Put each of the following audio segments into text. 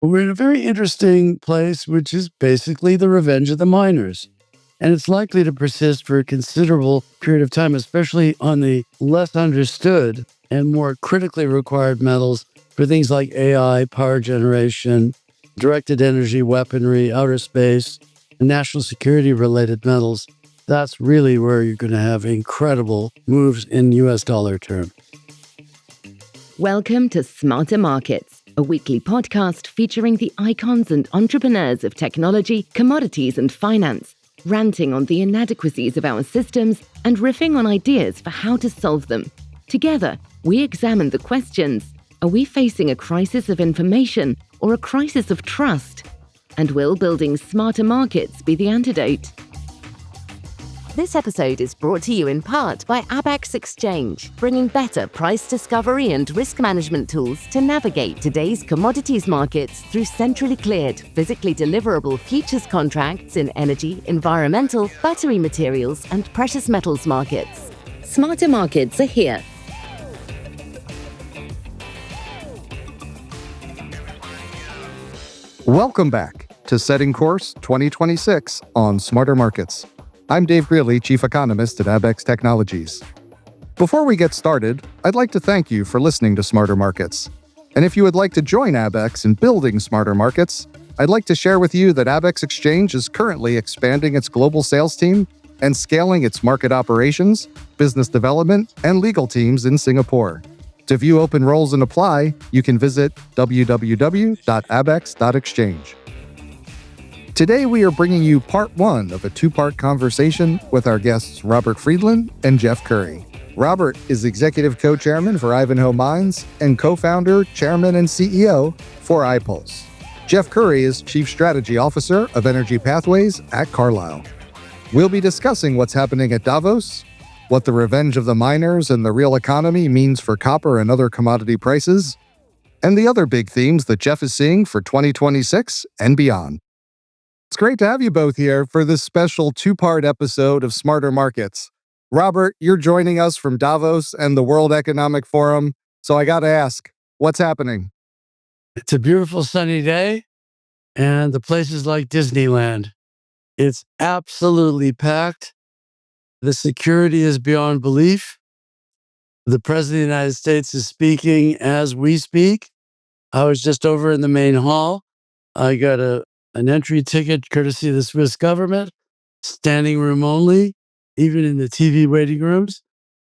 We're in a very interesting place, which is basically the revenge of the miners. And it's likely to persist for a considerable period of time, especially on the less understood and more critically required metals for things like AI, power generation, directed energy, weaponry, outer space, and national security related metals. That's really where you're going to have incredible moves in US dollar terms. Welcome to Smarter Markets, a weekly podcast featuring the icons and entrepreneurs of technology, commodities, and finance, ranting on the inadequacies of our systems and riffing on ideas for how to solve them. Together, we examine the questions: are we facing a crisis of information or a crisis of trust? And will building smarter markets be the antidote? This episode is brought to you in part by Abax Exchange, bringing better price discovery and risk management tools to navigate today's commodities markets through centrally cleared, physically deliverable futures contracts in energy, environmental, battery materials, and precious metals markets. Smarter Markets are here. Welcome back to Setting Course 2026 on Smarter Markets. I'm Dave Greely, Chief Economist at Abax Technologies. Before we get started, I'd like to thank you for listening to Smarter Markets. And if you would like to join Abax in building smarter markets, I'd like to share with you that Abax Exchange is currently expanding its global sales team and scaling its market operations, business development, and legal teams in Singapore. To view open roles and apply, you can visit www.abax.exchange. Today, we are bringing you part one of a two-part conversation with our guests Robert Friedland and Jeff Currie. Robert is Executive Co-Chairman for Ivanhoe Mines and Co-Founder, Chairman, and CEO for iPulse. Jeff Currie is Chief Strategy Officer of Energy Pathways at Carlyle. We'll be discussing what's happening at Davos, what the revenge of the miners and the real economy means for copper and other commodity prices, and the other big themes that Jeff is seeing for 2026 and beyond. It's great to have you both here for this special two-part episode of Smarter Markets. Robert, you're joining us from Davos and the World Economic Forum, so I got to ask, what's happening? It's a beautiful sunny day, and the place is like Disneyland. It's absolutely packed. The security is beyond belief. The President of the United States is speaking as we speak. I was just over in the main hall. I got an entry ticket courtesy of the Swiss government, standing room only, even in the TV waiting rooms.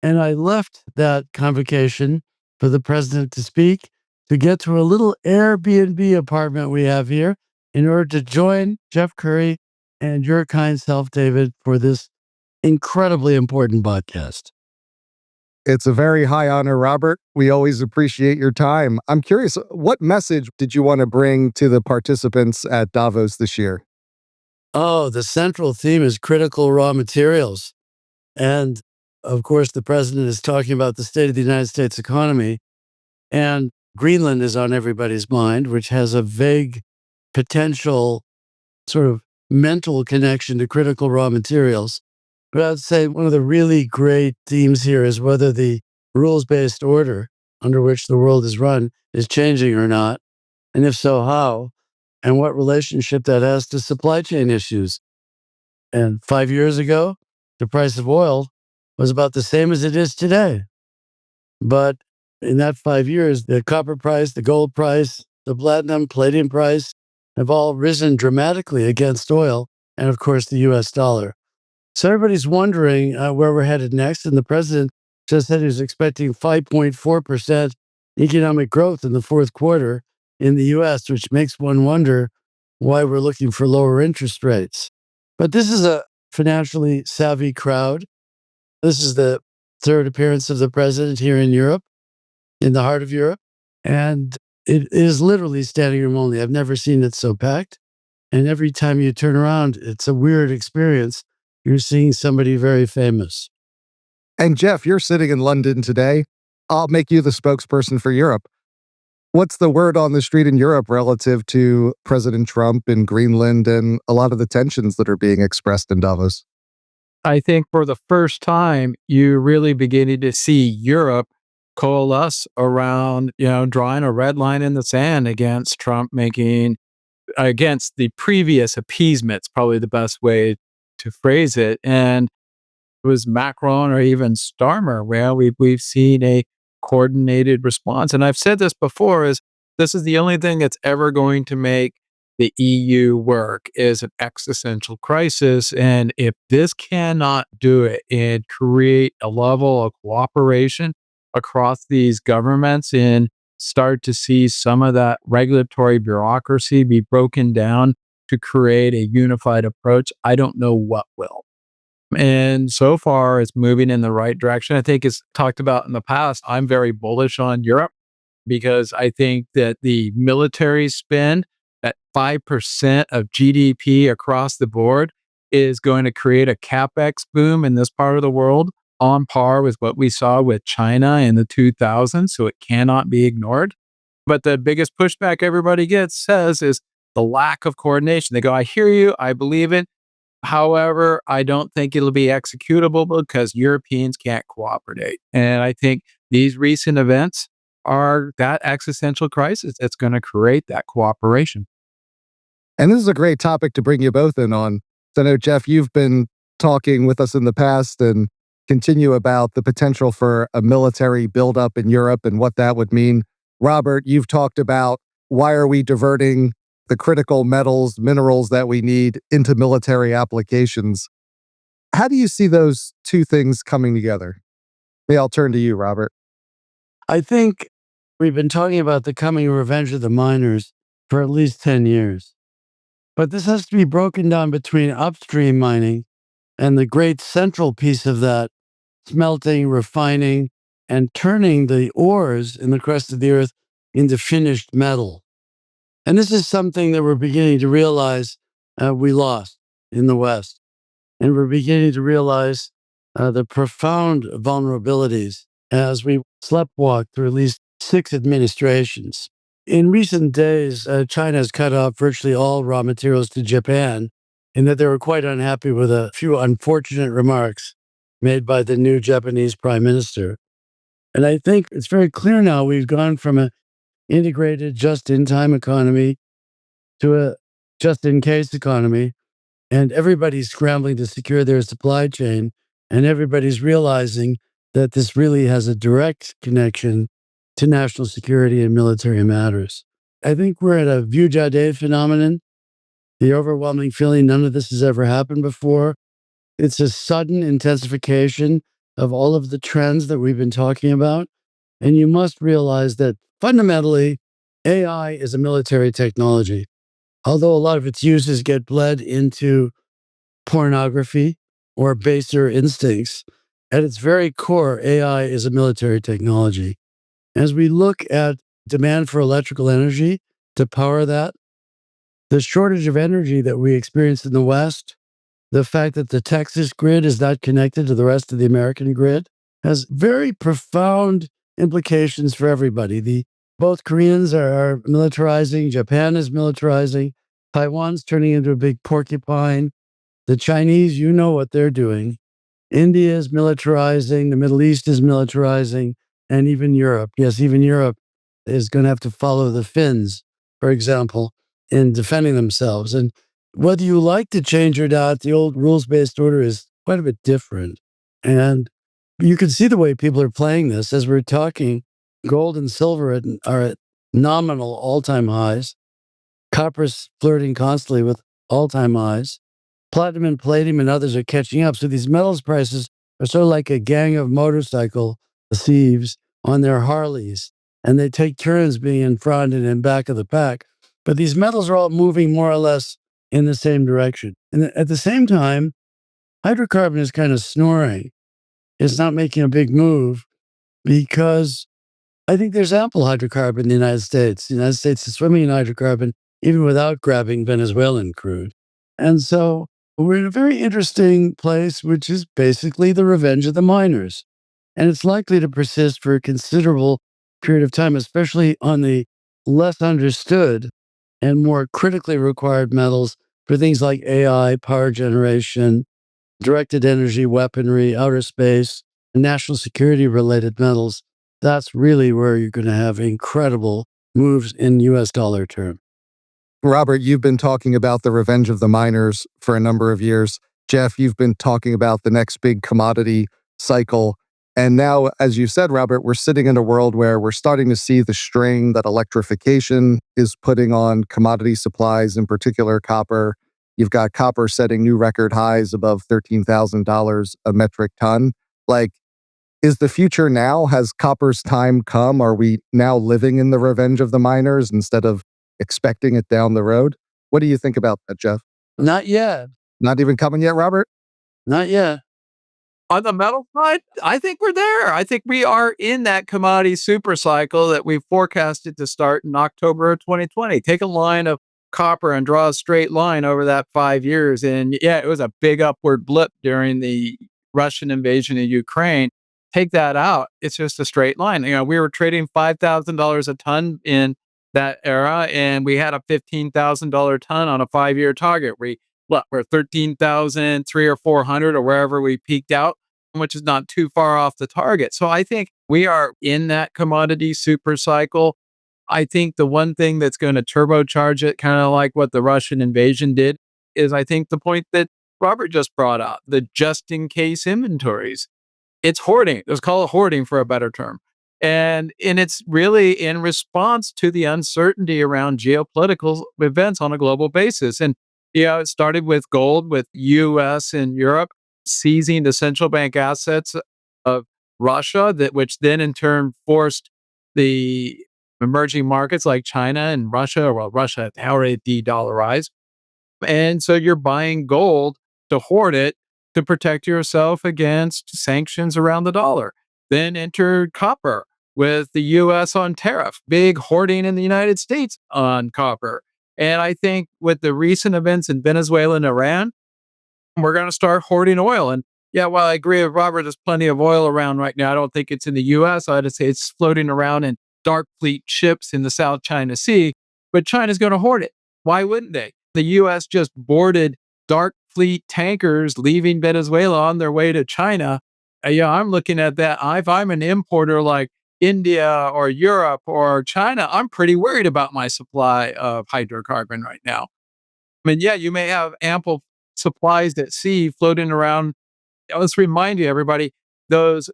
And I left that convocation for the president to speak to get to a little Airbnb apartment we have here in order to join Jeff Currie and your kind self, David, for this incredibly important podcast. It's a very high honor, Robert. We always appreciate your time. I'm curious, what message did you want to bring to the participants at Davos this year? Oh, the central theme is critical raw materials. And of course, the president is talking about the state of the United States economy. And Greenland is on everybody's mind, which has a vague potential sort of mental connection to critical raw materials. But I would say one of the really great themes here is whether the rules-based order under which the world is run is changing or not, and if so, how, and what relationship that has to supply chain issues. And 5 years ago, the price of oil was about the same as it is today. But in that 5 years, the copper price, the gold price, the platinum, palladium price have all risen dramatically against oil, and of course, the US dollar. So everybody's wondering where we're headed next. And the president just said he was expecting 5.4% economic growth in the fourth quarter in the U.S., which makes one wonder why we're looking for lower interest rates. But this is a financially savvy crowd. This is the third appearance of the president here in Europe, in the heart of Europe. And it is literally standing room only. I've never seen it so packed. And every time you turn around, it's a weird experience. You're seeing somebody very famous. And Jeff, you're sitting in London today. I'll make you the spokesperson for Europe. What's the word on the street in Europe relative to President Trump in Greenland and a lot of the tensions that are being expressed in Davos? I think for the first time, you're really beginning to see Europe coalesce around, drawing a red line in the sand against Trump making against the previous appeasement's probably the best way to phrase it. And it was Macron or even Starmer, where we've seen a coordinated response. And I've said this before: is this is the only thing that's ever going to make the EU work is an existential crisis. And if this cannot do it and create a level of cooperation across these governments and start to see some of that regulatory bureaucracy be broken down to create a unified approach, I don't know what will. And so far, it's moving in the right direction. I think it's talked about in the past. I'm very bullish on Europe because I think that the military spend at 5% of GDP across the board is going to create a capex boom in this part of the world on par with what we saw with China in the 2000s. So it cannot be ignored. But the biggest pushback everybody says is the lack of coordination. They go, I hear you, I believe it. However, I don't think it'll be executable because Europeans can't cooperate. And I think these recent events are that existential crisis that's going to create that cooperation. And this is a great topic to bring you both in on. So I know, Jeff, you've been talking with us in the past and continue about the potential for a military buildup in Europe and what that would mean. Robert, you've talked about why are we diverting the critical metals, minerals that we need into military applications. How do you see those two things coming together? Maybe I'll turn to you, Robert. I think we've been talking about the coming revenge of the miners for at least 10 years. But this has to be broken down between upstream mining and the great central piece of that, smelting, refining, and turning the ores in the crust of the earth into finished metal. And this is something that we're beginning to realize we lost in the West. And we're beginning to realize the profound vulnerabilities as we sleptwalk through at least 6 administrations. In recent days, China has cut off virtually all raw materials to Japan, in that they were quite unhappy with a few unfortunate remarks made by the new Japanese prime minister. And I think it's very clear now we've gone from an integrated just-in-time economy to a just-in-case economy, and everybody's scrambling to secure their supply chain, and everybody's realizing that this really has a direct connection to national security and military matters. I think we're at a Vujade phenomenon, the overwhelming feeling none of this has ever happened before. It's a sudden intensification of all of the trends that we've been talking about. And you must realize that fundamentally, AI is a military technology. Although a lot of its uses get bled into pornography or baser instincts, at its very core, AI is a military technology. As we look at demand for electrical energy to power that, the shortage of energy that we experience in the West, the fact that the Texas grid is not connected to the rest of the American grid, has very profound implications for everybody. Both Koreans are militarizing, Japan is militarizing, Taiwan's turning into a big porcupine. The Chinese, you know what they're doing. India is militarizing, the Middle East is militarizing, and even Europe. Yes, even Europe is going to have to follow the Finns, for example, in defending themselves. And whether you like to change or not, the old rules-based order is quite a bit different. And you can see the way people are playing this. As we're talking, gold and silver are at nominal all-time highs. Copper's flirting constantly with all-time highs. Platinum and palladium and others are catching up. So these metals prices are sort of like a gang of motorcycle thieves on their Harleys, and they take turns being in front and in back of the pack. But these metals are all moving more or less in the same direction. And at the same time, hydrocarbon is kind of snoring. It's not making a big move because I think there's ample hydrocarbon in the United States. The United States is swimming in hydrocarbon even without grabbing Venezuelan crude. And so we're in a very interesting place, which is basically the revenge of the miners. And it's likely to persist for a considerable period of time, especially on the less understood and more critically required metals for things like AI, power generation, directed energy, weaponry, outer space, and national security related metals that's really where you're going to have incredible moves in US dollar term. Robert, you've been talking about the revenge of the miners for a number of years. Jeff, you've been talking about the next big commodity cycle. And now, as you said, Robert, we're sitting in a world where we're starting to see the strain that electrification is putting on commodity supplies, in particular copper. You've got copper setting new record highs above $13,000 a metric ton. Like, is the future now? Has copper's time come? Are we now living in the revenge of the miners instead of expecting it down the road? What do you think about that, Jeff? Not yet. Not even coming yet, Robert? Not yet. On the metal side, I think we're there. I think we are in that commodity super cycle that we forecasted to start in October of 2020. Take a line of copper and draw a straight line over that 5 years. And yeah, it was a big upward blip during the Russian invasion of Ukraine. Take that out, it's just a straight line. We were trading $5,000 a ton in that era, and we had a $15,000 ton on a 5 year target. We're 13,003 or 400 or wherever we peaked out, which is not too far off the target. So I think we are in that commodity super cycle. I think the one thing that's going to turbocharge it, kind of like what the Russian invasion did, is I think the point that Robert just brought out, the just in case inventories. It's hoarding. Let's call it hoarding for a better term. And it's really in response to the uncertainty around geopolitical events on a global basis. And it started with gold, with US and Europe seizing the central bank assets of Russia, which then in turn forced the emerging markets like China and Russia, well, Russia had already de-dollarized. And so you're buying gold to hoard it to protect yourself against sanctions around the dollar. Then entered copper with the US on tariff, big hoarding in the United States on copper. And I think with the recent events in Venezuela and Iran, we're going to start hoarding oil. And yeah, while I agree with Robert, there's plenty of oil around right now. I don't think it's in the US. I'd say it's floating around in dark fleet ships in the South China Sea, but China's going to hoard it. Why wouldn't they? The US just boarded dark fleet tankers leaving Venezuela on their way to China. I'm looking at that. If I'm an importer like India or Europe or China, I'm pretty worried about my supply of hydrocarbon right now. I mean, yeah, you may have ample supplies at sea floating around. Let's remind you, everybody, those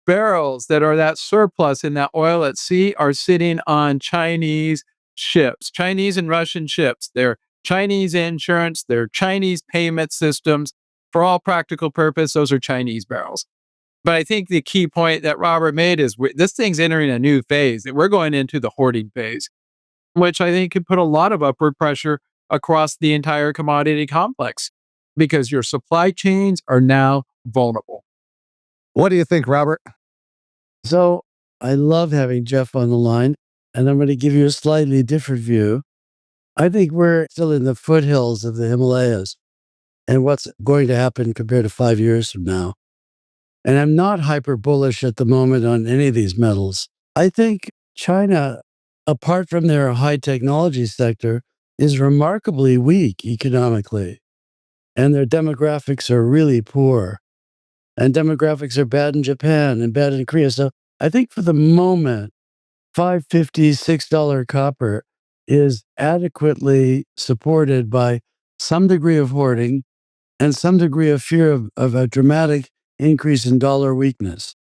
barrels that are that surplus in that oil at sea are sitting on Chinese ships, Chinese and Russian ships. They're Chinese insurance, they're Chinese payment systems. For all practical purpose, those are Chinese barrels. But I think the key point that Robert made is this thing's entering a new phase, that we're going into the hoarding phase, which I think could put a lot of upward pressure across the entire commodity complex because your supply chains are now vulnerable. What do you think, Robert? So I love having Jeff on the line, and I'm going to give you a slightly different view. I think we're still in the foothills of the Himalayas and what's going to happen compared to 5 years from now. And I'm not hyper bullish at the moment on any of these metals. I think China, apart from their high technology sector, is remarkably weak economically. And their demographics are really poor. And demographics are bad in Japan and bad in Korea. So I think for the moment, $5.50, $6 copper is adequately supported by some degree of hoarding and some degree of fear of a dramatic increase in dollar weakness.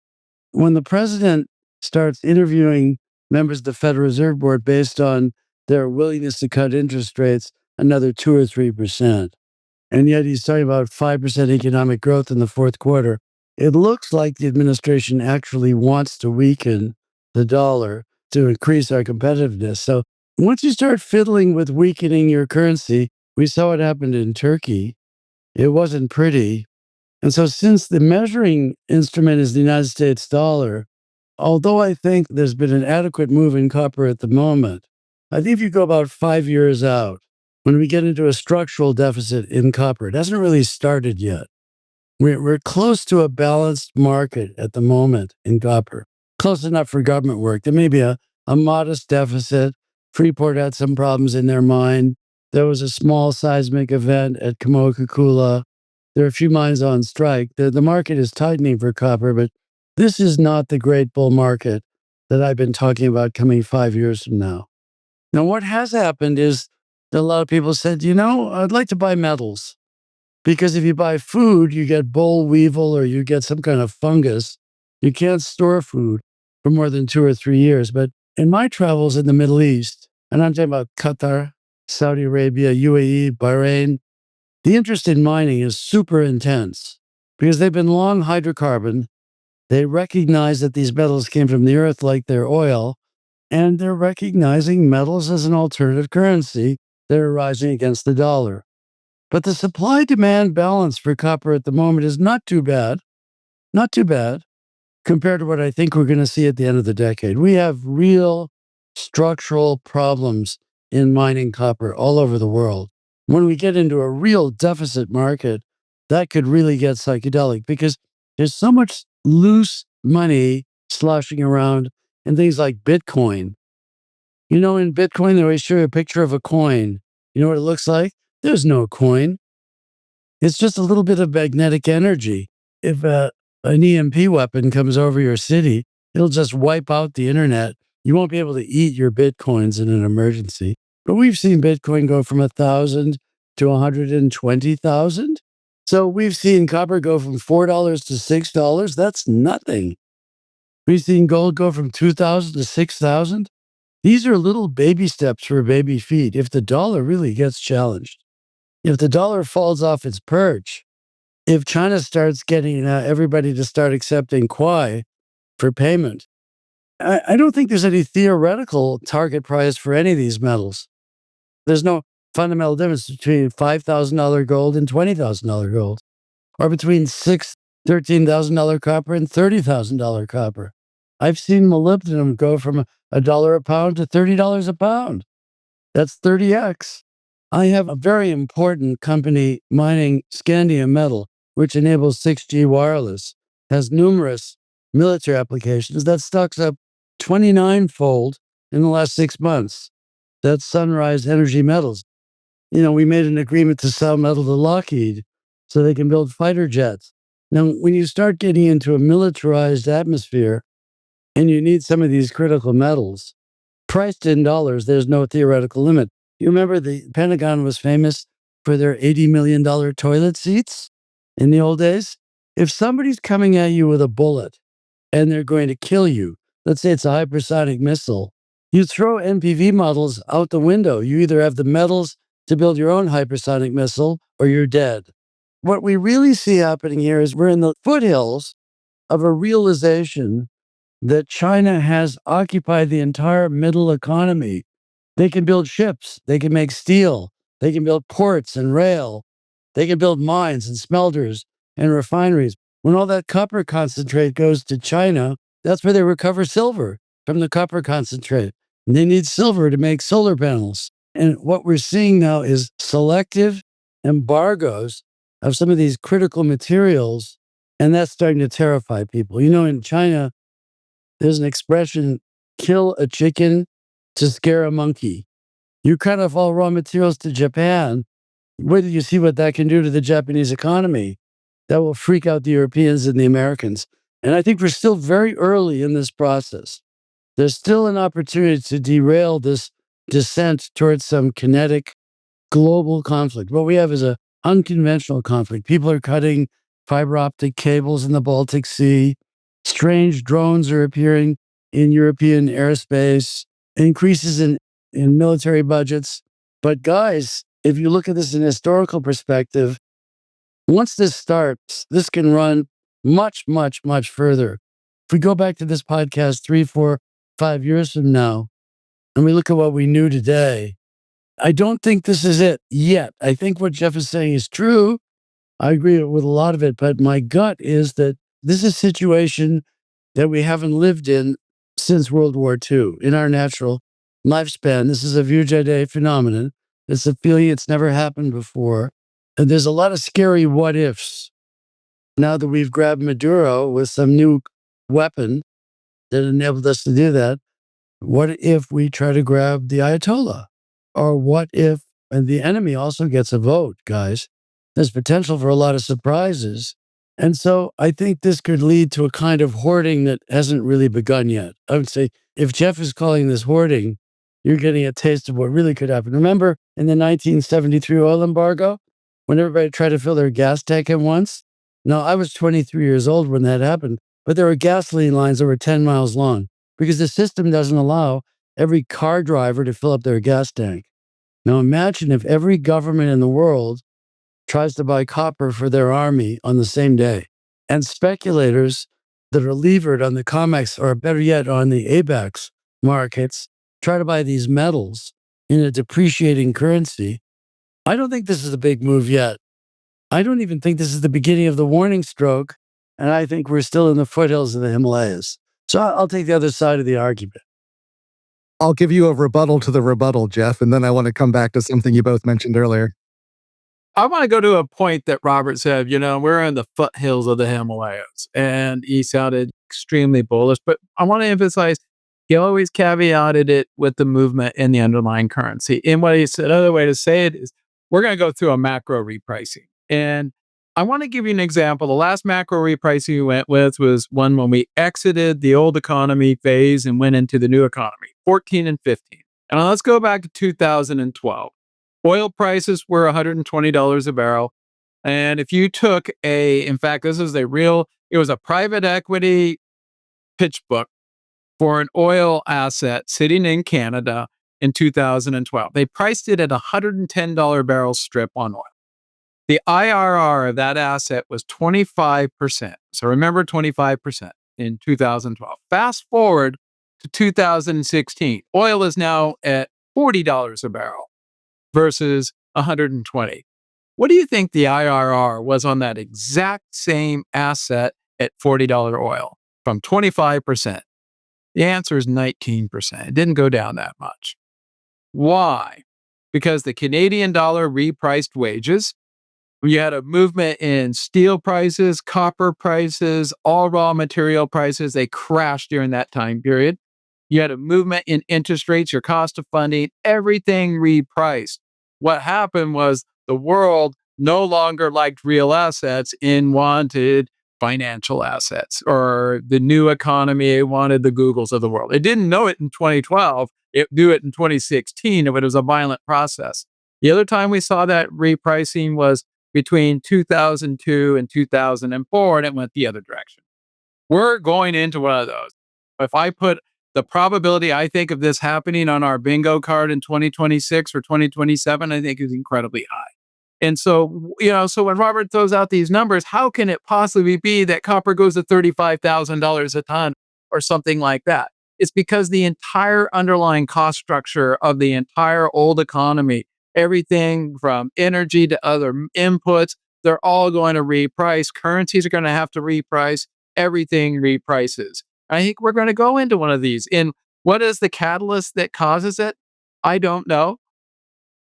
When the president starts interviewing members of the Federal Reserve Board based on their willingness to cut interest rates another 2 or 3%, and yet he's talking about 5% economic growth in the fourth quarter, it looks like the administration actually wants to weaken the dollar to increase our competitiveness. So once you start fiddling with weakening your currency, we saw what happened in Turkey. It wasn't pretty. And so since the measuring instrument is the United States dollar, although I think there's been an adequate move in copper at the moment, I think if you go about 5 years out, when we get into a structural deficit in copper, it hasn't really started yet. We're close to a balanced market at the moment in copper, close enough for government work. There may be a modest deficit. Freeport had some problems in their mine. There was a small seismic event at Kamoa-Kakula. There are a few mines on strike. The market is tightening for copper, but this is not the great bull market that I've been talking about coming 5 years from now. Now, what has happened is that a lot of people said, I'd like to buy metals because if you buy food, you get boll weevil or you get some kind of fungus. You can't store food for more than 2 or 3 years. But in my travels in the Middle East, and I'm talking about Qatar, Saudi Arabia, UAE, Bahrain, the interest in mining is super intense because they've been long hydrocarbon. They recognize that these metals came from the earth like their oil, and they're recognizing metals as an alternative currency that are rising against the dollar. But the supply demand balance for copper at the moment is not too bad, not too bad compared to what I think we're going to see at the end of the decade. We have real structural problems in mining copper all over the world. When we get into a real deficit market, that could really get psychedelic because there's so much loose money sloshing around in things like Bitcoin. In Bitcoin, they always show you a picture of a coin. You know what it looks like? There's no coin. It's just a little bit of magnetic energy. If an EMP weapon comes over your city, it'll just wipe out the internet. You won't be able to eat your Bitcoins in an emergency. But we've seen Bitcoin go from 1,000 to 120,000. So we've seen copper go from $4 to $6. That's nothing. We've seen gold go from 2,000 to 6,000. These are little baby steps for baby feet if the dollar really gets challenged. If the dollar falls off its perch, if China starts getting everybody to start accepting Kwai for payment, I don't think there's any theoretical target price for any of these metals. There's no fundamental difference between $5,000 gold and $20,000 gold, or between $13,000 copper and $30,000 copper. I've seen molybdenum go from $1 a pound to $30 a pound. That's 30x. I have a very important company mining scandium metal, which enables 6G wireless, has numerous military applications. That stock's up 29-fold in the last 6 months. That's Sunrise Energy Metals. We made an agreement to sell metal to Lockheed so they can build fighter jets. Now, when you start getting into a militarized atmosphere and you need some of these critical metals, priced in dollars, there's no theoretical limit. You remember the Pentagon was famous for their $80 million toilet seats in the old days? If somebody's coming at you with a bullet and they're going to kill you, let's say it's a hypersonic missile, you throw NPV models out the window. You either have the metals to build your own hypersonic missile or you're dead. What we really see happening here is we're in the foothills of a realization that China has occupied the entire middle economy. They can build ships, they can make steel, they can build ports and rail, they can build mines and smelters and refineries. When all that copper concentrate goes to China, that's where they recover silver from the copper concentrate. And they need silver to make solar panels. And what we're seeing now is selective embargoes of some of these critical materials, and that's starting to terrify people. In China, there's an expression, kill a chicken to scare a monkey. You cut off all raw materials to Japan. Wait till you see what that can do to the Japanese economy. That will freak out the Europeans and the Americans. And I think we're still very early in this process. There's still an opportunity to derail this descent towards some kinetic global conflict. What we have is an unconventional conflict. People are cutting fiber optic cables in the Baltic Sea. Strange drones are appearing in European airspace, increases in military budgets. But guys, if you look at this in a historical perspective, once this starts, this can run much, much, much further. If we go back to this podcast 3, 4, 5 years from now, and we look at what we knew today, I don't think this is it yet. I think what Jeff is saying is true. I agree with a lot of it, but my gut is that this is a situation that we haven't lived in since World War II in our natural lifespan. This is a Vujade phenomenon. It's a feeling it's never happened before. And there's a lot of scary what ifs. Now that we've grabbed Maduro with some new weapon that enabled us to do that, what if we try to grab the Ayatollah? Or what if, and the enemy also gets a vote, guys? There's potential for a lot of surprises. And so I think this could lead to a kind of hoarding that hasn't really begun yet. I would say if Jeff is calling this hoarding, you're getting a taste of what really could happen. Remember in the 1973 oil embargo, when everybody tried to fill their gas tank at once? No, I was 23 years old when that happened, but there were gasoline lines that were 10 miles long because the system doesn't allow every car driver to fill up their gas tank. Now imagine if every government in the world tries to buy copper for their army on the same day. And speculators that are levered on the COMEX, or better yet, on the ABAX markets, try to buy these metals in a depreciating currency. I don't think this is a big move yet. I don't even think this is the beginning of the warning stroke. And I think we're still in the foothills of the Himalayas. So I'll take the other side of the argument. I'll give you a rebuttal to the rebuttal, Jeff, and then I want to come back to something you both mentioned earlier. I want to go to a point that Robert said, we're in the foothills of the Himalayas, and he sounded extremely bullish. But I want to emphasize, he always caveated it with the movement in the underlying currency. And what he said, another way to say it is, we're going to go through a macro repricing. And I want to give you an example. The last macro repricing we went with was one when we exited the old economy phase and went into the new economy, 14 and 15. And let's go back to 2012. Oil prices were $120 a barrel. And if you took in fact, this is it was a private equity pitch book for an oil asset sitting in Canada in 2012. They priced it at $110 barrel strip on oil. The IRR of that asset was 25%. So remember 25% in 2012. Fast forward to 2016. Oil is now at $40 a barrel versus 120. What do you think the IRR was on that exact same asset at $40 oil from 25%? The answer is 19%. It didn't go down that much. Why? Because the Canadian dollar repriced wages. You had a movement in steel prices, copper prices, all raw material prices. They crashed during that time period. You had a movement in interest rates, your cost of funding, everything repriced. What happened was the world no longer liked real assets and wanted financial assets, or the new economy wanted the Googles of the world. It didn't know it in 2012. It knew it in 2016, but it was a violent process. The other time we saw that repricing was between 2002 and 2004, and it went the other direction. We're going into one of those. If I put the probability I think of this happening on our bingo card in 2026 or 2027, I think is incredibly high. And so, so when Robert throws out these numbers, how can it possibly be that copper goes to $35,000 a ton or something like that? It's because the entire underlying cost structure of the entire old economy, everything from energy to other inputs, they're all going to reprice. Currencies are going to have to reprice. Everything reprices. I think we're going to go into one of these. And what is the catalyst that causes it? I don't know.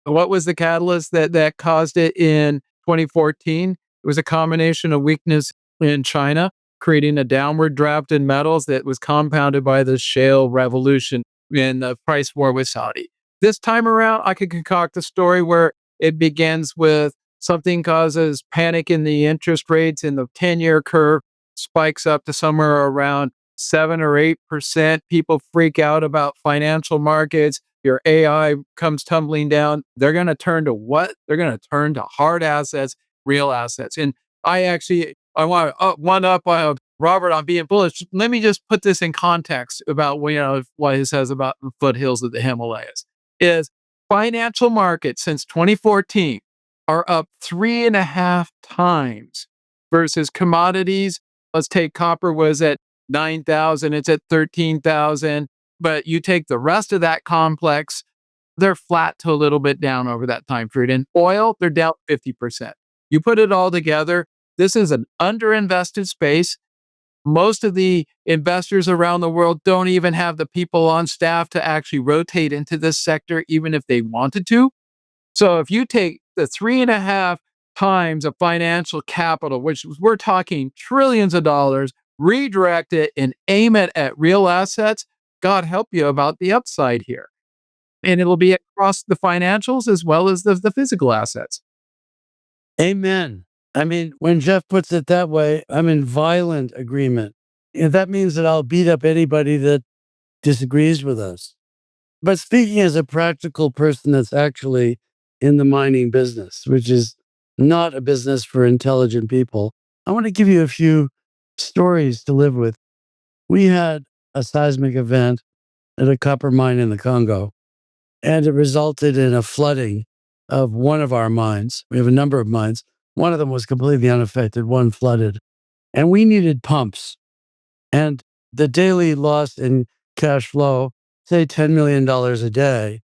What was the catalyst that caused it in 2014? It was a combination of weakness in China, creating a downward draft in metals that was compounded by the shale revolution and the price war with Saudi. This time around, I could concoct a story where it begins with something causes panic in the interest rates, and the 10-year curve spikes up to somewhere around 7 or 8%. People freak out about financial markets. Your AI comes tumbling down. They're going to turn to what? They're going to turn to hard assets, real assets. And I want to one up Robert on being bullish. Let me just put this in context about what he says about the foothills of the Himalayas. Is financial markets since 2014 are up 3.5 times versus commodities. Let's take copper was at 9,000. It's at 13,000. But you take the rest of that complex, they're flat to a little bit down over that time period. And oil, they're down 50%. You put it all together, this is an underinvested space. Most of the investors around the world don't even have the people on staff to actually rotate into this sector, even if they wanted to. So if you take the 3.5 times of financial capital, which we're talking trillions of dollars, redirect it and aim it at real assets, God help you about the upside here. And it'll be across the financials as well as the physical assets. Amen. I mean, when Jeff puts it that way, I'm in violent agreement. And that means that I'll beat up anybody that disagrees with us. But speaking as a practical person that's actually in the mining business, which is not a business for intelligent people, I want to give you a few stories to live with. We had a seismic event at a copper mine in the Congo, and it resulted in a flooding of one of our mines. We have a number of mines. One of them was completely unaffected, one flooded, and we needed pumps. And the daily loss in cash flow, say $10 million a day.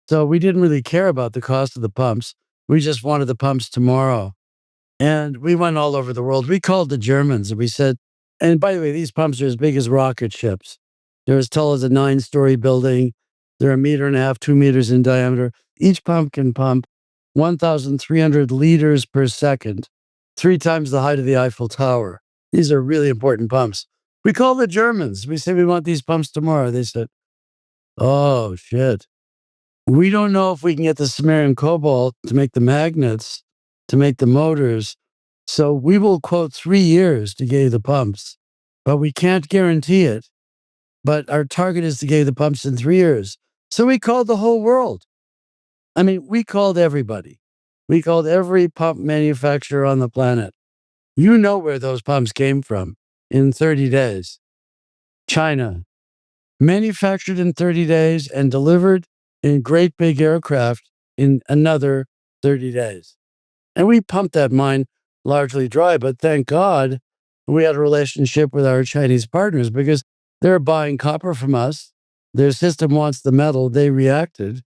So we didn't really care about the cost of the pumps. We just wanted the pumps tomorrow. And we went all over the world. We called the Germans and we said, and by the way, these pumps are as big as rocket ships. They're as tall as a 9-story building. They're a meter and a half, 2 meters in diameter. Each pump can pump 1,300 liters per second, 3 times the height of the Eiffel Tower. These are really important pumps. We called the Germans. We said, we want these pumps tomorrow. They said, oh, shit. We don't know if we can get the samarium cobalt to make the magnets, to make the motors. So we will quote 3 years to get you the pumps, but we can't guarantee it. But our target is to get you the pumps in 3 years. So we called the whole world. I mean, we called everybody. We called every pump manufacturer on the planet. You know where those pumps came from in 30 days. China, manufactured in 30 days and delivered in great big aircraft in another 30 days. And we pumped that mine largely dry, but thank God we had a relationship with our Chinese partners because they're buying copper from us. Their system wants the metal. They reacted.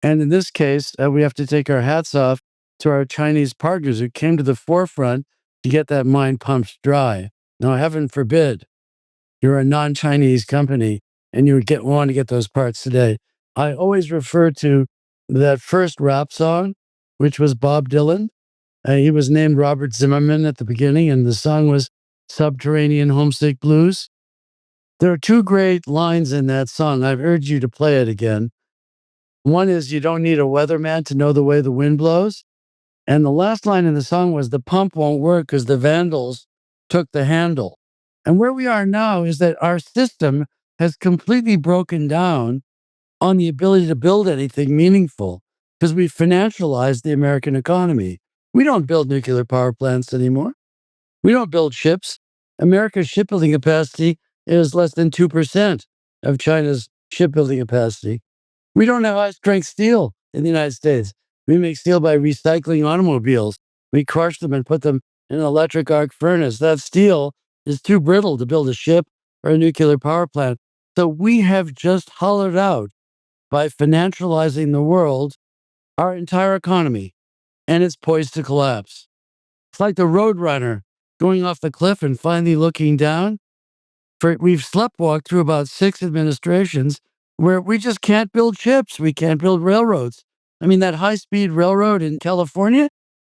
And in this case, we have to take our hats off to our Chinese partners who came to the forefront to get that mine pumped dry. Now, heaven forbid you're a non-Chinese company and you want to get those parts today. I always refer to that first rap song, which was Bob Dylan. He was named Robert Zimmerman at the beginning, and the song was Subterranean Homesick Blues. There are two great lines in that song. I've urged you to play it again. One is, you don't need a weatherman to know the way the wind blows. And the last line in the song was, the pump won't work because the vandals took the handle. And where we are now is that our system has completely broken down on the ability to build anything meaningful because we financialized the American economy. We don't build nuclear power plants anymore. We don't build ships. America's shipbuilding capacity is less than 2% of China's shipbuilding capacity. We don't have high strength steel in the United States. We make steel by recycling automobiles. We crush them and put them in an electric arc furnace. That steel is too brittle to build a ship or a nuclear power plant. So we have just hollowed out, by financializing the world, our entire economy, and it's poised to collapse. It's like the roadrunner going off the cliff and finally looking down. We've sleptwalked through about 6 administrations where we just can't build ships. We can't build railroads. I mean, that high-speed railroad in California,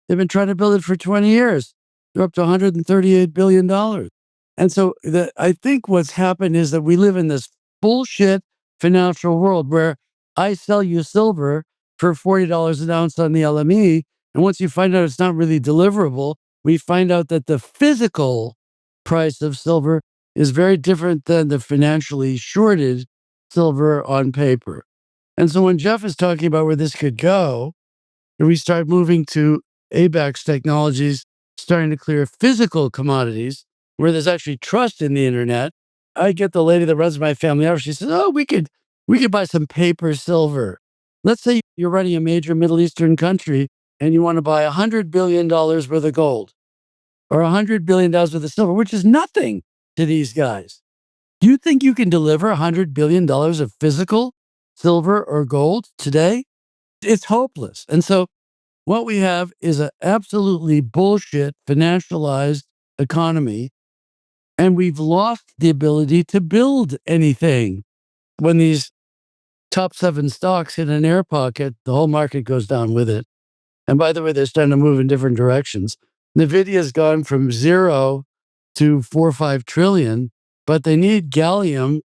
they've been trying to build it for 20 years. They're up to $138 billion. And so I think what's happened is that we live in this bullshit financial world where I sell you silver for $40 an ounce on the LME. And once you find out it's not really deliverable, we find out that the physical price of silver is very different than the financially shorted silver on paper. And so when Jeff is talking about where this could go, if we start moving to ABAX technologies, starting to clear physical commodities where there's actually trust in the internet. I get the lady that runs my family office. She says, "Oh, we could buy some paper silver." Let's say you're running a major Middle Eastern country and you want to buy $100 billion worth of gold or $100 billion worth of silver, which is nothing to these guys. Do you think you can deliver $100 billion of physical silver or gold today? It's hopeless. And so what we have is an absolutely bullshit financialized economy, and we've lost the ability to build anything. When these top 7 stocks hit an air pocket, the whole market goes down with it. And by the way, they're starting to move in different directions. NVIDIA's gone from 0 to 4 or 5 trillion, but they need gallium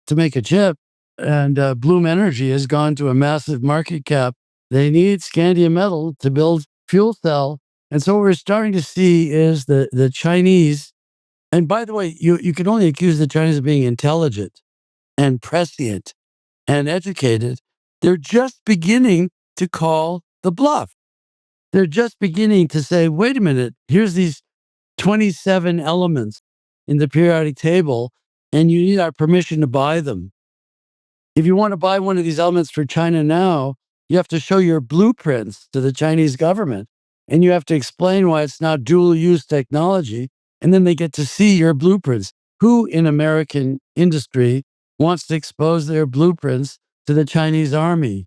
to make a chip. And Bloom Energy has gone to a massive market cap. They need scandium metal to build fuel cell And so what we're starting to see is the Chinese, and by the way, you can only accuse the Chinese of being intelligent and prescient and educated. They're just beginning to call the bluff. They're just beginning to say, wait a minute, here's these 27 elements in the periodic table, and you need our permission to buy them. If you want to buy one of these elements for China now, you have to show your blueprints to the Chinese government, and you have to explain why it's not dual use technology. And then they get to see your blueprints. Who in American industry wants to expose their blueprints to the Chinese army?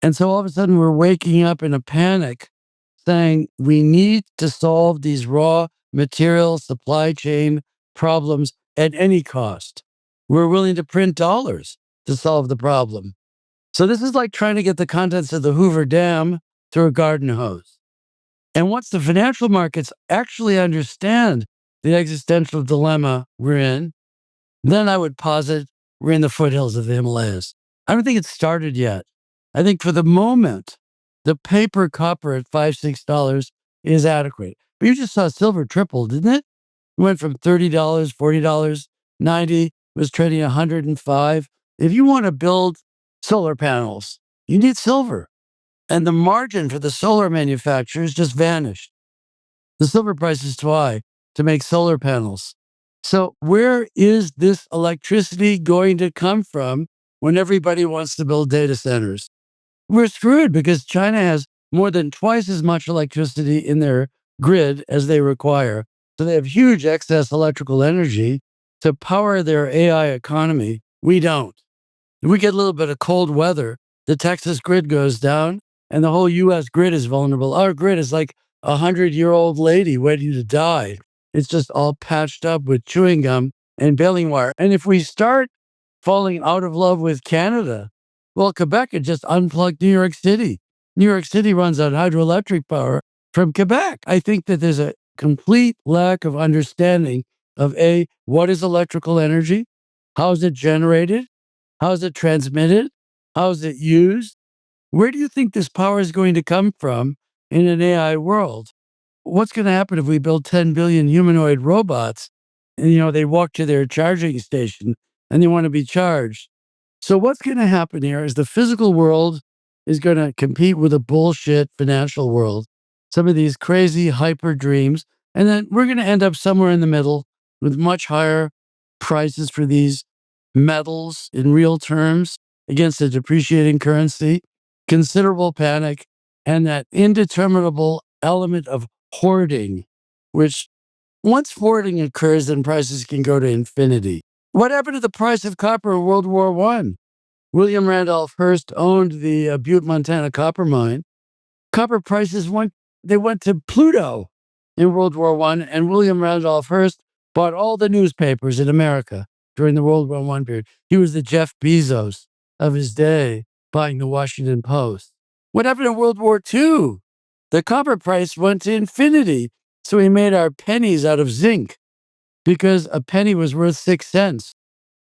And so all of a sudden, we're waking up in a panic saying we need to solve these raw material supply chain problems at any cost. We're willing to print dollars to solve the problem. So this is like trying to get the contents of the Hoover Dam through a garden hose. And once the financial markets actually understand the existential dilemma we're in, then I would posit we're in the foothills of the Himalayas. I don't think it's started yet. I think for the moment, the paper copper at $5, $6 is adequate. But you just saw silver triple, didn't it? It went from $30, $40, $90, was trading $105. If you want to build solar panels, you need silver. And the margin for the solar manufacturers just vanished. The silver price is too high to make solar panels. So where is this electricity going to come from when everybody wants to build data centers? We're screwed because China has more than twice as much electricity in their grid as they require. So they have huge excess electrical energy to power their AI economy. We don't. If we get a little bit of cold weather, the Texas grid goes down and the whole US grid is vulnerable. Our grid is like a 100-year-old lady waiting to die. It's just all patched up with chewing gum and baling wire. And if we start falling out of love with Canada, well, Quebec had just unplugged New York City. New York City runs on hydroelectric power from Quebec. I think that there's a complete lack of understanding of A, what is electrical energy? How is it generated? How is it transmitted? How is it used? Where do you think this power is going to come from in an AI world? What's going to happen if we build 10 billion humanoid robots and, they walk to their charging station and they want to be charged? So what's going to happen here is the physical world is going to compete with a bullshit financial world, some of these crazy hyper dreams, and then we're going to end up somewhere in the middle with much higher prices for these metals in real terms against a depreciating currency, considerable panic, and that indeterminable element of hoarding, which once hoarding occurs, then prices can go to infinity. What happened to the price of copper in World War I? William Randolph Hearst owned the Butte, Montana copper mine. Copper prices went to Pluto in World War I, and William Randolph Hearst bought all the newspapers in America during the World War I period. He was the Jeff Bezos of his day, buying the Washington Post. What happened in World War II? The copper price went to infinity, so we made our pennies out of zinc because a penny was worth 6 cents.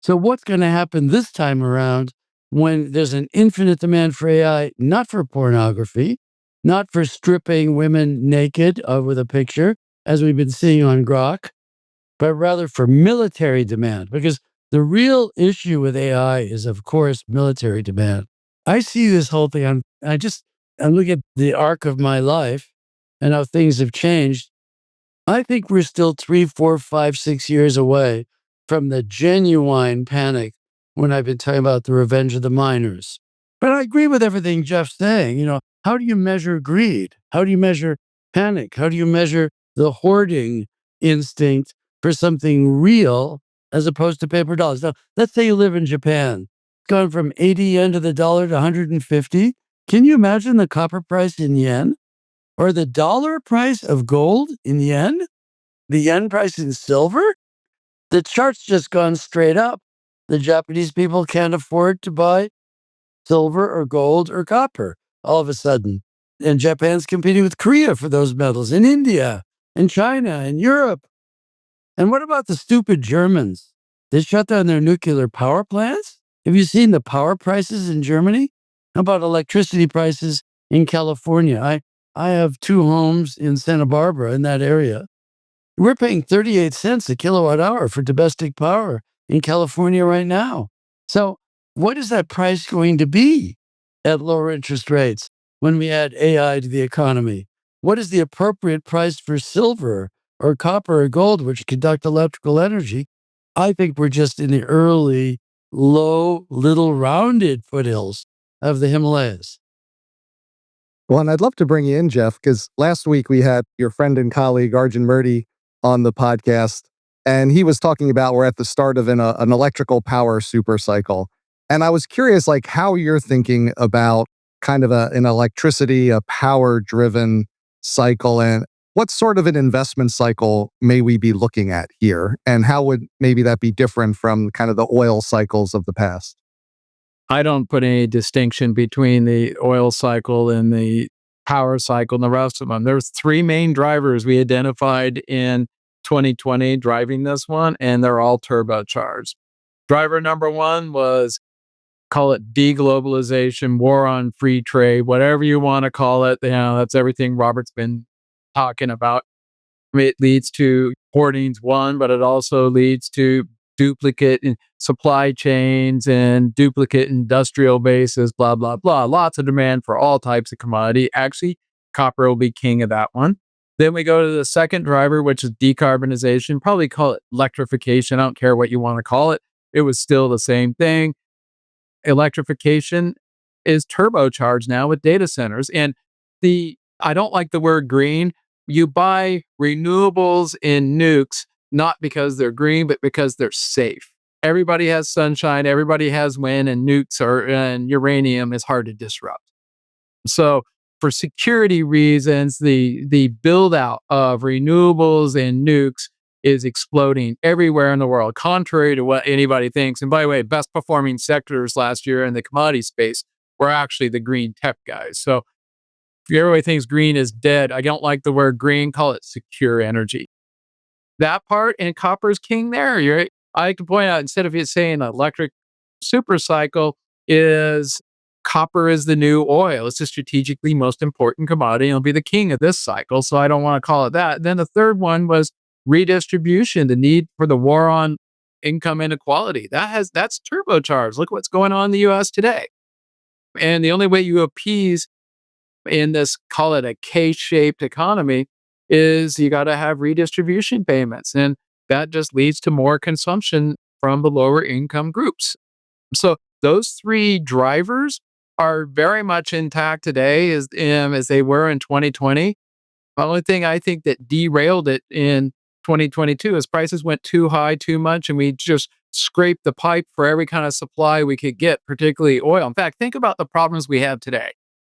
So what's going to happen this time around when there's an infinite demand for AI, not for pornography, not for stripping women naked with a picture, as we've been seeing on Grok, but rather for military demand? Because the real issue with AI is, of course, military demand. I see this whole thing. I look at the arc of my life and how things have changed. I think we're still 3, 4, 5, 6 years away from the genuine panic when I've been talking about the revenge of the miners. But I agree with everything Jeff's saying. How do you measure greed? How do you measure panic? How do you measure the hoarding instinct for something real as opposed to paper dollars? Now, let's say you live in Japan. It's gone from 80 yen to the dollar to 150. Can you imagine the copper price in yen? Or the dollar price of gold in yen? The yen price in silver? The chart's just gone straight up. The Japanese people can't afford to buy silver or gold or copper all of a sudden. And Japan's competing with Korea for those metals, and India, and China, and Europe. And what about the stupid Germans? They shut down their nuclear power plants? Have you seen the power prices in Germany? How about electricity prices in California? I have two homes in Santa Barbara in that area. We're paying 38 cents a kilowatt hour for domestic power in California right now. So, what is that price going to be at lower interest rates when we add AI to the economy? What is the appropriate price for silver or copper or gold, which conduct electrical energy? I think we're just in the early, low, little rounded foothills of the Himalayas. Well, and I'd love to bring you in, Jeff, because last week we had your friend and colleague Arjun Murti on the podcast, and he was talking about we're at the start of an electrical power super cycle. And I was curious, like, how you're thinking about kind of an electricity, a power-driven cycle, and what sort of an investment cycle may we be looking at here? And how would maybe that be different from kind of the oil cycles of the past? I don't put any distinction between the oil cycle and the power cycle and the rest of them. There's three main drivers we identified in 2020 driving this one, and they're all turbocharged. Driver number one was, call it deglobalization, war on free trade, whatever you want to call it. That's everything Robert's been talking about. It leads to hoardings, one, but it also leads to duplicate in supply chains and duplicate industrial bases, blah, blah, blah. Lots of demand for all types of commodity. Actually, copper will be king of that one. Then we go to the second driver, which is decarbonization. Probably call it electrification. I don't care what you want to call it. It was still the same thing. Electrification is turbocharged now with data centers. And I don't like the word green. You buy renewables in nukes, not because they're green, but because they're safe. Everybody has sunshine, everybody has wind, and and uranium is hard to disrupt. So for security reasons, the build out of renewables and nukes is exploding everywhere in the world, contrary to what anybody thinks. And by the way, best performing sectors last year in the commodity space were actually the green tech guys. So if everybody thinks green is dead, I don't like the word green, call it secure energy. That part, and copper's king there. I like to point out, instead of it saying electric super cycle, is copper is the new oil. It's the strategically most important commodity. It'll be the king of this cycle. So I don't want to call it that. Then the third one was redistribution, the need for the war on income inequality. That's turbocharged. Look what's going on in the US today. And the only way you appease in this, call it a K-shaped economy, is you got to have redistribution payments. And that just leads to more consumption from the lower income groups. So those three drivers are very much intact today as they were in 2020. The only thing I think that derailed it in 2022 is prices went too high too much, and we just scraped the pipe for every kind of supply we could get, particularly oil. In fact, think about the problems we have today.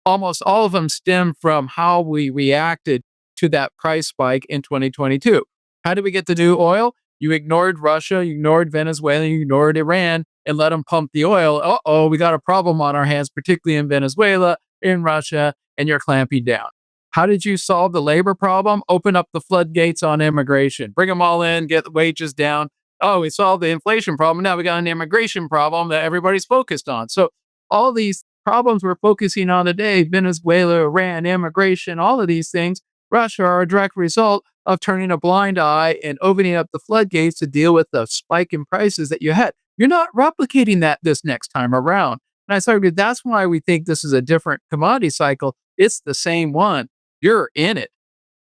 Almost all of them stem from how we reacted to that price spike in 2022. How did we get the new oil? You ignored Russia, you ignored Venezuela, you ignored Iran, and let them pump the oil. Uh-oh, we got a problem on our hands, particularly in Venezuela, in Russia, and you're clamping down. How did you solve the labor problem? Open up the floodgates on immigration. Bring them all in, get the wages down. Oh, we solved the inflation problem. Now we got an immigration problem that everybody's focused on. So all these problems we're focusing on today, Venezuela, Iran, immigration, all of these things, Russia, are a direct result of turning a blind eye and opening up the floodgates to deal with the spike in prices that you had. You're not replicating that this next time around. And I started, that's why we think this is a different commodity cycle. It's the same one. You're in it.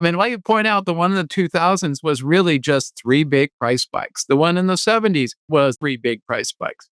I mean, like you point out, the one in the 2000s was really just three big price spikes. The one in the 70s was three big price spikes.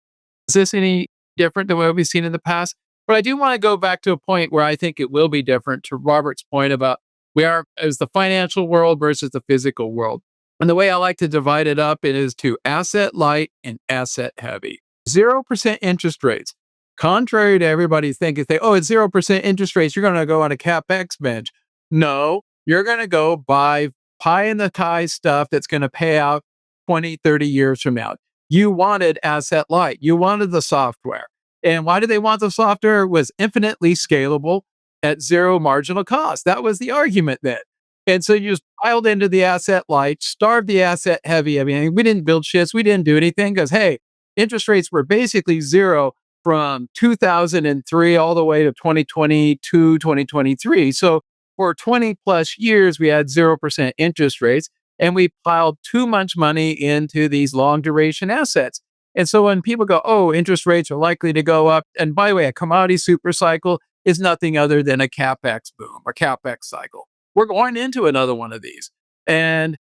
Is this any different than what we've seen in the past? But I do want to go back to a point where I think it will be different, to Robert's point about we are as the financial world versus the physical world. And the way I like to divide it up, it is to asset light and asset heavy. 0% interest rates. Contrary to everybody thinking, oh, it's 0% interest rates, you're going to go on a CapEx bench. No, you're going to go buy pie in the sky stuff that's going to pay out 20, 30 years from now. You wanted asset light. You wanted the software. And why did they want the software? It was infinitely scalable at zero marginal cost. That was the argument then. And so you just piled into the asset light, starved the asset heavy. I mean, we didn't build ships. We didn't do anything because, hey, interest rates were basically zero from 2003 all the way to 2022, 2023. So for 20 plus years, we had 0% interest rates, and we piled too much money into these long duration assets. And so when people go, oh, interest rates are likely to go up, and by the way, a commodity super cycle is nothing other than a CapEx boom, a CapEx cycle. We're going into another one of these. And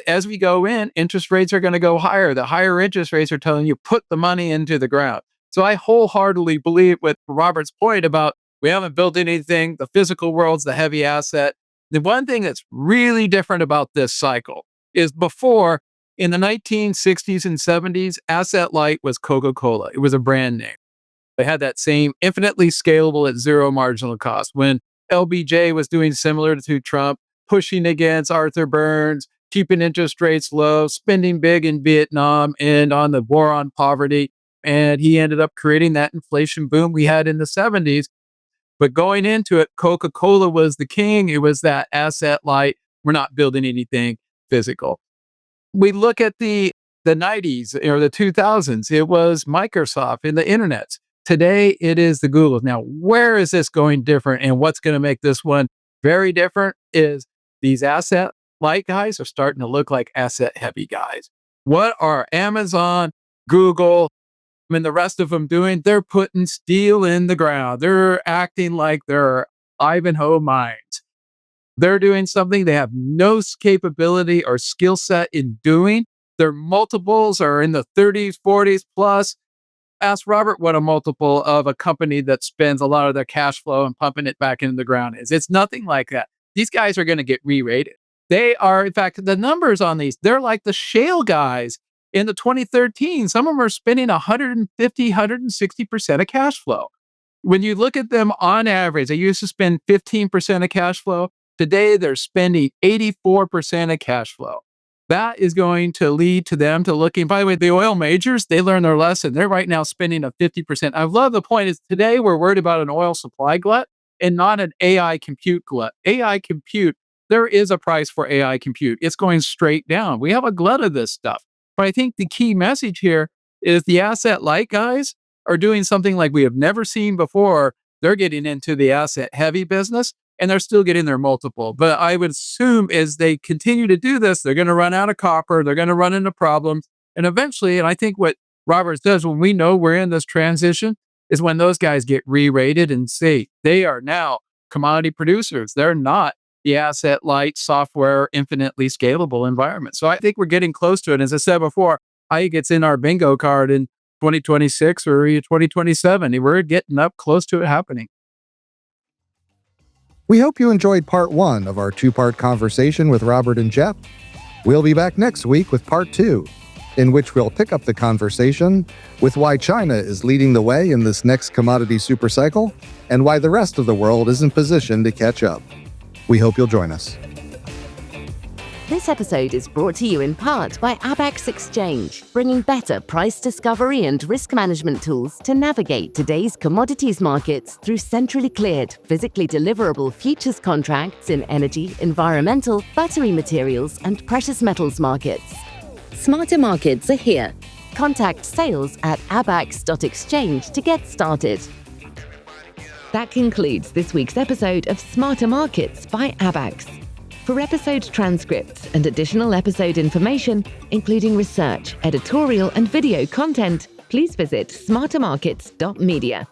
as we go in, interest rates are going to go higher. The higher interest rates are telling you, put the money into the ground. So I wholeheartedly believe with Robert's point about we haven't built anything, the physical world's the heavy asset. The one thing that's really different about this cycle is before, in the 1960s and 70s, asset light was Coca-Cola. It was a brand name. They had that same infinitely scalable at zero marginal cost. When LBJ was doing similar to Trump, pushing against Arthur Burns, keeping interest rates low, spending big in Vietnam and on the war on poverty. And he ended up creating that inflation boom we had in the 70s. But going into it, Coca-Cola was the king. It was that asset light. We're not building anything physical. We look at the 90s or the 2000s, it was Microsoft and the internet. Today, it is the Googles. Now, where is this going different? And what's going to make this one very different is these asset light guys are starting to look like asset heavy guys. What are Amazon, Google, and the rest of them doing? They're putting steel in the ground. They're acting like they're Ivanhoe mines. They're doing something they have no capability or skill set in doing. Their multiples are in the 30s, 40s plus. Ask Robert what a multiple of a company that spends a lot of their cash flow and pumping it back into the ground is. It's nothing like that. These guys are going to get re-rated. They are, in fact, the numbers on these, they're like the shale guys in the 2013. Some of them are spending 150, 160% of cash flow. When you look at them on average, they used to spend 15% of cash flow. Today, they're spending 84% of cash flow. That is going to lead to them to looking, by the way, the oil majors, they learned their lesson. They're right now spending a 50%. I love the point is today we're worried about an oil supply glut and not an AI compute glut. AI compute, there is a price for AI compute. It's going straight down. We have a glut of this stuff. But I think the key message here is the asset light guys are doing something like we have never seen before. They're getting into the asset heavy business and they're still getting their multiple. But I would assume as they continue to do this, they're going to run out of copper. They're going to run into problems. And eventually, and I think what Robert says, when we know we're in this transition, is when those guys get re-rated and see they are now commodity producers. They're not the asset light software, infinitely scalable environment. So I think we're getting close to it. As I said before, I think it's in our bingo card in 2026 or 2027. We're getting up close to it happening. We hope you enjoyed part 1 of our 2-part conversation with Robert and Jeff. We'll be back next week with part 2, in which we'll pick up the conversation with why China is leading the way in this next commodity supercycle and why the rest of the world isn't positioned to catch up. We hope you'll join us. This episode is brought to you in part by Abax Exchange, bringing better price discovery and risk management tools to navigate today's commodities markets through centrally cleared, physically deliverable futures contracts in energy, environmental, battery materials, and precious metals markets. Smarter Markets are here. Contact sales at abax.exchange to get started. That concludes this week's episode of Smarter Markets by Abax. For episode transcripts and additional episode information, including research, editorial, and video content, please visit smartermarkets.media.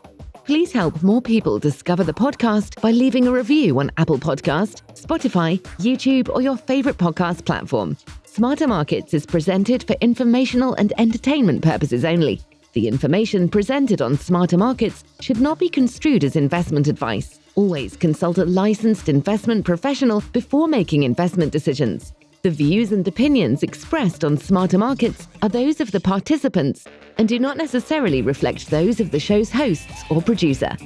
Please help more people discover the podcast by leaving a review on Apple Podcast, Spotify, YouTube, or your favorite podcast platform. Smarter Markets is presented for informational and entertainment purposes only. The information presented on Smarter Markets should not be construed as investment advice. Always consult a licensed investment professional before making investment decisions. The views and opinions expressed on Smarter Markets are those of the participants and do not necessarily reflect those of the show's hosts or producer.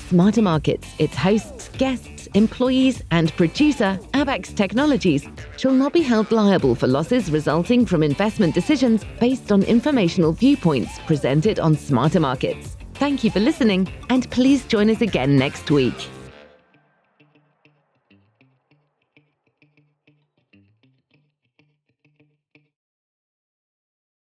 Smarter Markets, its hosts, guests, employees, and producer, Abax Technologies, shall not be held liable for losses resulting from investment decisions based on informational viewpoints presented on Smarter Markets. Thank you for listening, and please join us again next week.